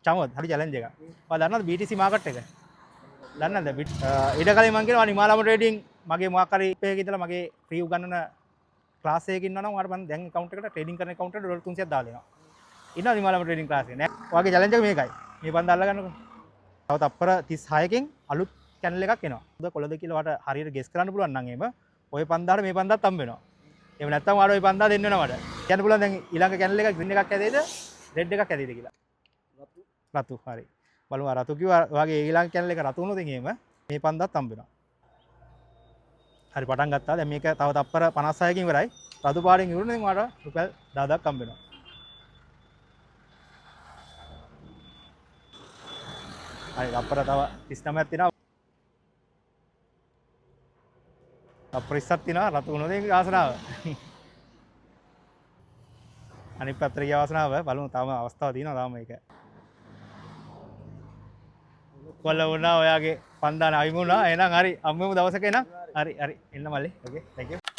චමොත් හරි චැලෙන්ජ් එකක්. ඔයා දන්නවද BTC මාකට් එක? දන්නේ නැද්ද? ඊට කලින් මම කියනවා නිමාලම ට්‍රේඩින් මගේ මොකක් හරි එකක ඉඳලා මගේ ෆ්‍රී උගන්නන ක්ලාස් එකක ඉන්නවා නම් ඔයාලට මම දැන් account එකට ට්‍රේඩින් කරන account එකට ඩොලර් 300ක් දාලා දෙනවා. ඉන්නවා නිමාලම ට්‍රේඩින් ක්ලාස් එක. නෑ. ඔයාගේ චැලෙන්ජ් එක මේකයි. මේ බන්ද අල්ල ගන්නකො. තව තප්පර 36කින් අලුත් channel එකක් එනවා. කොළද කියලා ඔයාලට හරියට ගෙස් කරන්න පුළුවන් නම් එහෙම ඔය පන්දාට මේ පන්දාත් හම්බ වෙනවා. එහෙම නැත්නම් ඔයාලා ඔය පන්දා දෙන්න වෙනවා මට. කියන්න පුළුවන් දැන් ඊළඟ channel එක green එකක් ඇදෙයිද red එකක් ඇදෙයිද කියලා. රතු. හරි. බලමු රතු කිව්වා ඔයාගේ ඊළඟ channel එක රතු වුණොත් එහෙම මේ පන්දාත් හම්බ වෙනවා. හරි පටන් ගත්තා. දැන් මේක තව තප්පර 56කින් ඉවරයි. රතු පාටින් ඉවරනේ දැන් ඔයාලට රුපියල් 10000ක් හම්බ වෙනවා. හරි තප්පර තව 39ක් තියෙනවා. තප්පර 20ක් තියෙනවා රතු වුණොත් ඒක ආසනාව. අනිත් පැත්තට ගිය ආසනාව බලමු තවම අවස්ථාවක් තියෙනවා තාම මේක. කොල්ල වුණා ඔයාගේ පන්දාන අයිමු වුණා. එහෙනම් හරි අම්මමු දවසක එනම්. හරි එන්න මල්ලි. ඕකේ. thank you.